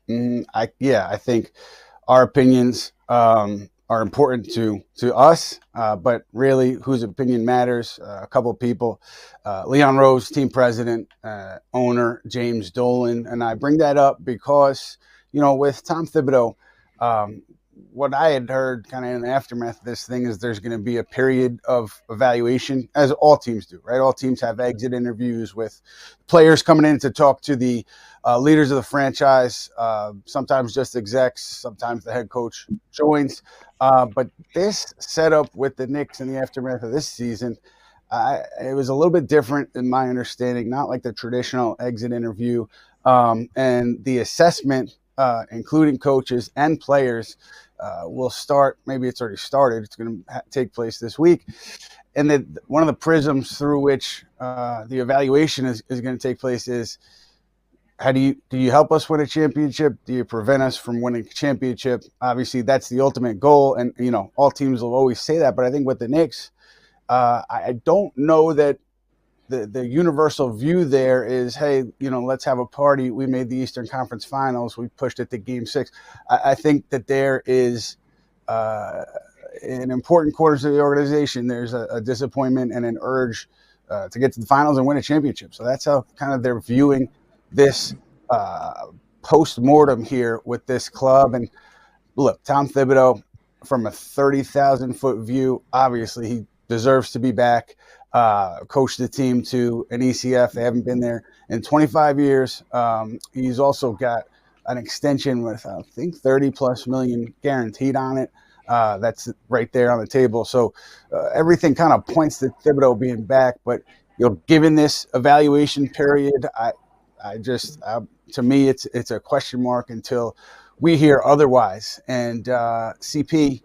I think our opinions are important to us, but really whose opinion matters. A couple of people, Leon Rose, team president, owner James Dolan, and I bring that up because with Tom Thibodeau, what I had heard kind of in the aftermath of this thing is there's going to be a period of evaluation, as all teams do, right? All teams have exit interviews with players coming in to talk to the leaders of the franchise, sometimes just execs, sometimes the head coach joins. But this setup with the Knicks in the aftermath of this season, it was a little bit different in my understanding, not like the traditional exit interview. And the assessment, including coaches and players, will start. Maybe it's already started. It's going to take place this week. And then one of the prisms through which the evaluation is going to take place is, do you help us win a championship? Do you prevent us from winning a championship? Obviously, that's the ultimate goal. And, all teams will always say that. But I think with the Knicks, I don't know that the universal view there is, hey, let's have a party. We made the Eastern Conference Finals. We pushed it to Game 6. I think that there is in important quarters of the organization, there's a disappointment and an urge to get to the finals and win a championship. So that's how kind of they're viewing this post-mortem here with this club. And look, Tom Thibodeau, from a 30,000-foot view, obviously he deserves to be back. Coached the team to an ECF. They haven't been there in 25 years. He's also got an extension with, I think, 30+ million guaranteed on it. That's right there on the table. So everything kind of points to Thibodeau being back. But given this evaluation period, to me, it's a question mark until we hear otherwise. And CP,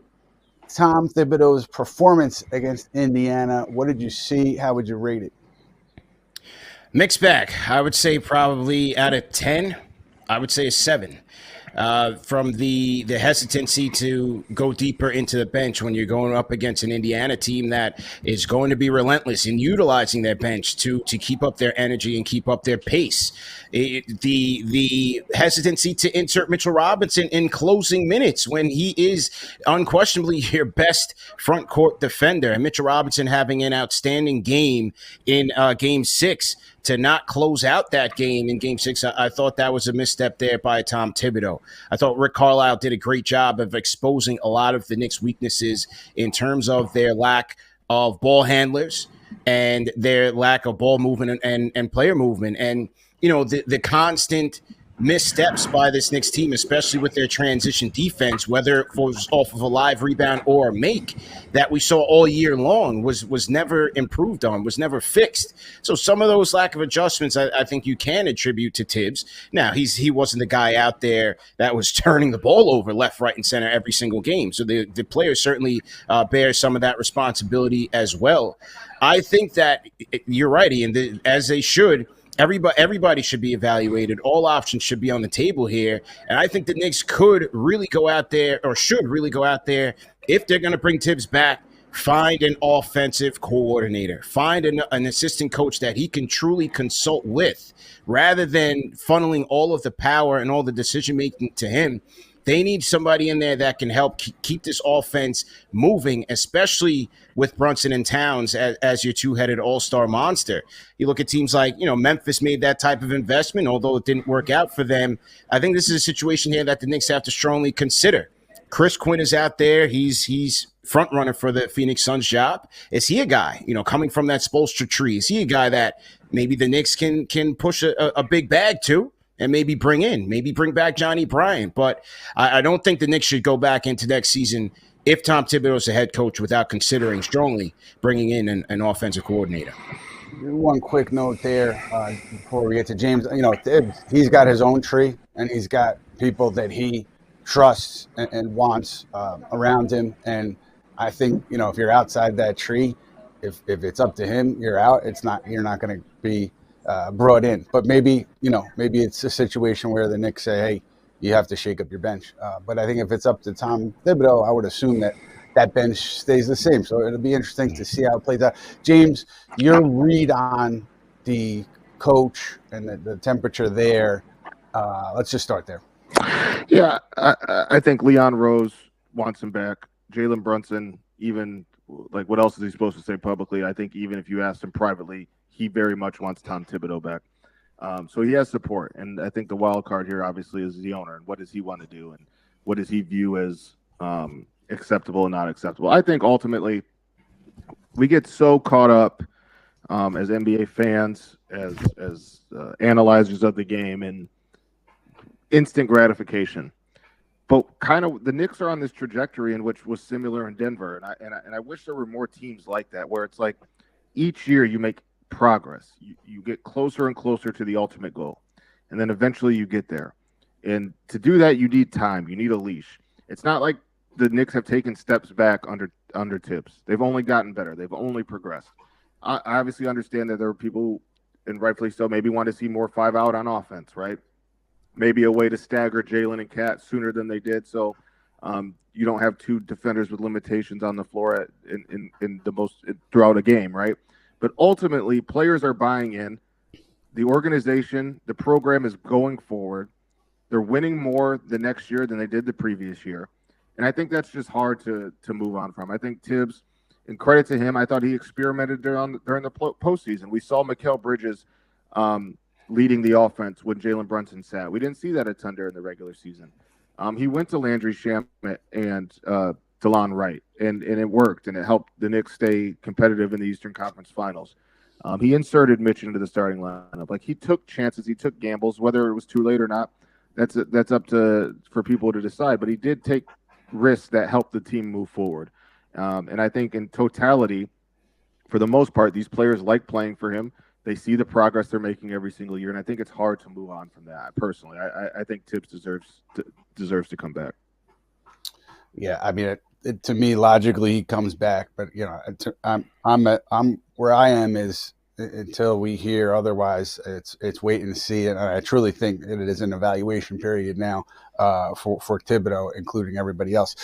Tom Thibodeau's performance against Indiana, what did you see? How would you rate it? Mixed bag. I would say probably out of 10, I would say a 7. From the hesitancy to go deeper into the bench when you're going up against an Indiana team that is going to be relentless in utilizing their bench to keep up their energy and keep up their pace. The hesitancy to insert Mitchell Robinson in closing minutes when he is unquestionably your best front court defender, and Mitchell Robinson having an outstanding game in Game 6. To not close out that game in Game 6, I thought that was a misstep there by Tom Thibodeau. I thought Rick Carlisle did a great job of exposing a lot of the Knicks' weaknesses in terms of their lack of ball handlers and their lack of ball movement and player movement. And, the constant missteps by this Knicks team, especially with their transition defense, whether it was off of a live rebound or a make, that we saw all year long was never improved on, was never fixed. So some of those lack of adjustments, I think you can attribute to Tibbs. Now, he wasn't the guy out there that was turning the ball over left, right, and center every single game. So the players certainly bear some of that responsibility as well. I think that you're right, Ian, as they should. Everybody should be evaluated. All options should be on the table here. And I think the Knicks could really go out there, or should really go out there, if they're going to bring Tibbs back, find an offensive coordinator. Find an assistant coach that he can truly consult with, rather than funneling all of the power and all the decision-making to him. They need somebody in there that can help keep this offense moving, especially with Brunson and Towns as your two-headed all-star monster. You look at teams like, Memphis made that type of investment, although it didn't work out for them. I think this is a situation here that the Knicks have to strongly consider. Chris Quinn is out there. He's front runner for the Phoenix Suns job. Is he a guy, coming from that Spoelstra tree? Is he a guy that maybe the Knicks can push a big bag to? And maybe bring back Johnny Bryant. But I don't think the Knicks should go back into next season, if Tom Thibodeau is the head coach, without considering strongly bringing in an offensive coordinator. One quick note there before we get to James. He's got his own tree, and he's got people that he trusts and wants around him. And I think, if you're outside that tree, if it's up to him, you're out. You're not going to be brought in. But maybe it's a situation where the Knicks say, hey, you have to shake up your bench. But I think if it's up to Tom Thibodeau, I would assume that bench stays the same. So it'll be interesting to see how it plays out. James, your read on the coach and the temperature there. Let's just start there. Yeah, I think Leon Rose wants him back. Jalen Brunson, even like what else is he supposed to say publicly? I think even if you asked him privately, he very much wants Tom Thibodeau back. So he has support, and I think the wild card here obviously is the owner and what does he want to do and what does he view as acceptable and not acceptable. I think ultimately we get so caught up as NBA fans, as analyzers of the game, and instant gratification. But kind of the Knicks are on this trajectory in which was similar in Denver, and I wish there were more teams like that where it's like each year you make progress, you get closer and closer to the ultimate goal, and then eventually you get there. And to do that, you need time, you need a leash. It's not like the Knicks have taken steps back under Tibbs. They've only gotten better. They've only progressed. I obviously understand that there are people, and rightfully so, maybe want to see more 5-out on offense, right? Maybe a way to stagger Jalen and Cat sooner than they did, so you don't have two defenders with limitations on the floor in the most throughout a game, right? But ultimately, players are buying in. The organization, the program is going forward. They're winning more the next year than they did the previous year, and I think that's just hard to move on from. I think Tibbs, and credit to him, I thought he experimented during the postseason. We saw Mikal Bridges leading the offense when Jalen Brunson sat. We didn't see that a ton during the regular season. He went to Landry Shamet and DeLon Wright, and it worked, and it helped the Knicks stay competitive in the Eastern Conference Finals. He inserted Mitch into the starting lineup. Like, he took chances, he took gambles, whether it was too late or not. That's up for people to decide. But he did take risks that helped the team move forward. And I think in totality, for the most part, these players like playing for him. They see the progress they're making every single year, and I think it's hard to move on from that. Personally, I think Tibbs deserves to come back. Yeah, I mean, to me, logically, he comes back, but I'm where I am is until we hear otherwise. It's wait and see, and I truly think that it is an evaluation period now for Thibodeau, including everybody else.